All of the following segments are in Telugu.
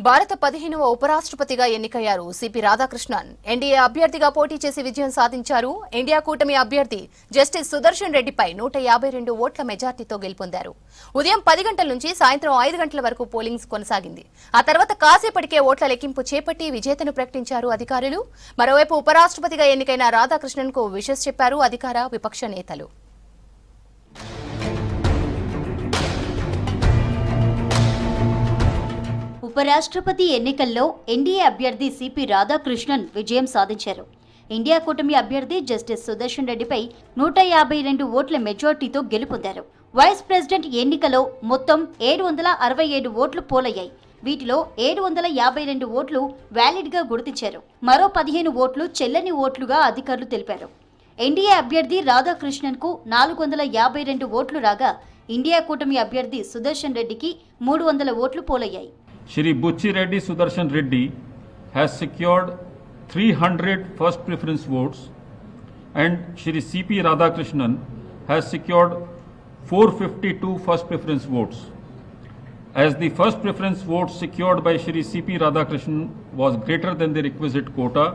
భారత 15వ ఉపరాష్ట్రపతిగా ఎన్నికయ్యారు సిపి రాధాకృష్ణన్. ఎన్డీఏ అభ్యర్థిగా పోటీ చేసి విజయం సాధించారు. ఇండియా కూటమి అభ్యర్థి జస్టిస్ సుదర్శన్ రెడ్డిపై 152 ఓట్ల మెజార్టీతో గెలుపొందారు. ఉదయం 10 గంటల నుంచి సాయంత్రం 5 గంటల వరకు పోలింగ్ కొనసాగింది. ఆ తర్వాత కాసేపటికే ఓట్ల లెక్కింపు చేపట్టి విజేతను ప్రకటించారు అధికారులు. మరోవైపు ఉపరాష్ట్రపతిగా ఎన్నికైన రాధాకృష్ణన్ కు విషెస్ చెప్పారు అధికార విపక్ష నేతలు. ఉపరాష్ట్రపతి ఎన్నికల్లో ఎన్డీఏ అభ్యర్థి సిపి రాధాకృష్ణన్ విజయం సాధించారు. ఇండియా కూటమి అభ్యర్థి జస్టిస్ సుదర్శన్ రెడ్డిపై 152 ఓట్ల మెజార్టీతో గెలుపొందారు. వైస్ ప్రెసిడెంట్ ఎన్నికలో మొత్తం 767 ఓట్లు పోలయ్యాయి. వీటిలో 752 ఓట్లు వ్యాలిడ్ గా గుర్తించారు. మరో 15 ఓట్లు చెల్లని ఓట్లుగా అధికారులు తెలిపారు. ఎన్డీఏ అభ్యర్థి రాధాకృష్ణన్ కు 452 ఓట్లు రాగా ఇండియా కూటమి అభ్యర్థి సుదర్శన్ రెడ్డికి 300 ఓట్లు పోలయ్యాయి. Shri Buchi Reddy Sudarshan Reddy has secured 300 first preference votes and Shri C.P. Radhakrishnan has secured 452 first preference votes. As the first preference votes secured by Shri C.P. Radhakrishnan was greater than the requisite quota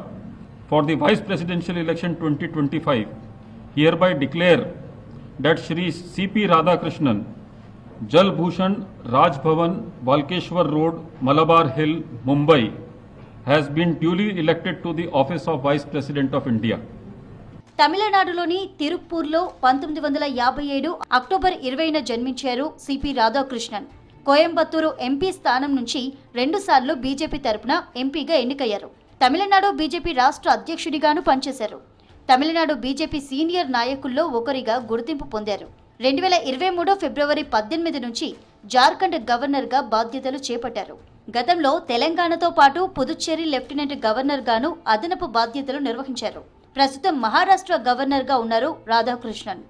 for the Vice Presidential Election 2025, hereby declare that Shri C.P. Radhakrishnan Jal Bhushan Raj Bhavan, Walkeshwar Road, Malabar Hill, Mumbai has been duly elected to the office of Vice President of India. తమిళనాడులోని తిరుప్పూర్లో 1957 అక్టోబర్ 20న జన్మించారు సిపి రాధాకృష్ణన్. కోయంబత్తూరు ఎంపీ స్థానం నుంచి 2 సార్లు బీజేపీ తరపున ఎంపీగా ఎన్నికయ్యారు. తమిళనాడు బీజేపీ రాష్ట్ర అధ్యక్షుడిగాను పనిచేశారు. తమిళనాడు బీజేపీ సీనియర్ నాయకుల్లో ఒకరిగా గుర్తింపు పొందారు. 2023 ఫిబ్రవరి 18 నుంచి జార్ఖండ్ గవర్నర్గా బాధ్యతలు చేపట్టారు. గతంలో తెలంగాణతో పాటు పుదుచ్చేరి లెఫ్టినెంట్ గవర్నర్ గాను అదనపు బాధ్యతలు నిర్వహించారు. ప్రస్తుతం మహారాష్ట్ర గవర్నర్గా ఉన్నారు రాధాకృష్ణన్.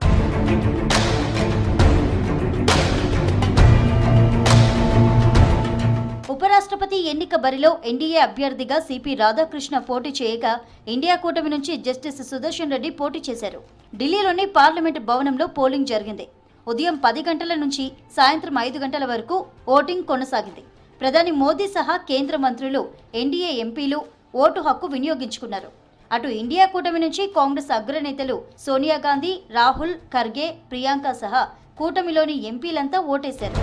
ఉపరాష్ట్రపతి ఎన్నిక బరిలో ఎన్డీఏ అభ్యర్థిగా సిపి రాధాకృష్ణ పోటీ చేయగా ఇండియా కూటమి నుంచి జస్టిస్ సుదర్శన్ రెడ్డి పోటీ చేశారు. ఢిల్లీలోని పార్లమెంట్ భవనంలో పోలింగ్ జరిగింది. ఉదయం 10 గంటల నుంచి సాయంత్రం 5 గంటల వరకు ఓటింగ్ కొనసాగింది. ప్రధాని మోదీ సహా కేంద్ర మంత్రులు, ఎన్డీఏ ఎంపీలు ఓటు హక్కు వినియోగించుకున్నారు. అటు ఇండియా కూటమి నుంచి కాంగ్రెస్ అగ్రనేతలు సోనియా గాంధీ, రాహుల్, ఖర్గే, ప్రియాంక సహా కూటమిలోని ఎంపీలంతా ఓటేశారు.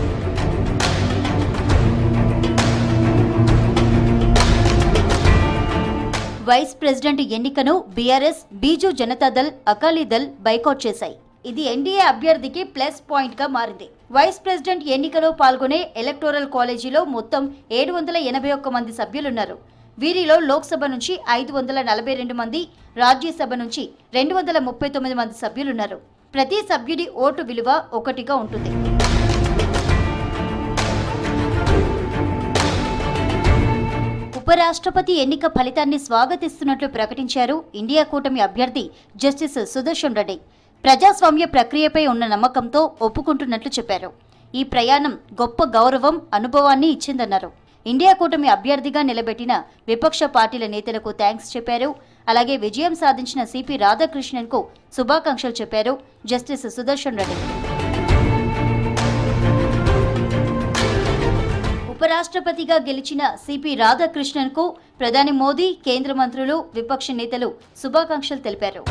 వైస్ ప్రెసిడెంట్ ఎన్నికను బీఆర్ఎస్, బీజూ జనతాదళ్, అకాలీదళ్ బైకాట్ చేశాయి. ఇది ఎన్డీఏ అభ్యర్థికి ప్లస్ పాయింట్ గా మారింది. వైస్ ప్రెసిడెంట్ ఎన్నికలో పాల్గొనే ఎలక్టోరల్ కాలేజీలో మొత్తం 781 మంది సభ్యులున్నారు. వీరిలో లోక్సభ నుంచి 542 మంది, రాజ్యసభ నుంచి 239 మంది సభ్యులున్నారు. ప్రతి సభ్యుడి ఓటు విలువ 1గా ఉంటుంది. ఉపరాష్ట్రపతి ఎన్నిక ఫలితాన్ని స్వాగతిస్తున్నట్లు ప్రకటించారు ఇండియా కూటమి అభ్యర్థి జస్టిస్ సుదర్శన్ రెడ్డి. ప్రజాస్వామ్య ప్రక్రియపై ఉన్న నమ్మకంతో ఒప్పుకుంటున్నట్లు చెప్పారు. ఈ ప్రయాణం గొప్ప గౌరవం, అనుభవాన్ని ఇచ్చిందన్నారు. ఇండియా కూటమి అభ్యర్థిగా నిలబెట్టిన విపక్ష పార్టీల నేతలకు థ్యాంక్స్ చెప్పారు. అలాగే విజయం సాధించిన సిపి రాధాకృష్ణన్ కు శుభాకాంక్షలు చెప్పారు జస్టిస్ సుదర్శన్ రెడ్డి. ఉపరాష్ట్రపతిగా గెలిచిన సిపి రాధాకృష్ణన్ కు ప్రధాని మోదీ, కేంద్ర మంత్రులు, విపక్ష నేతలు శుభాకాంక్షలు తెలిపారు.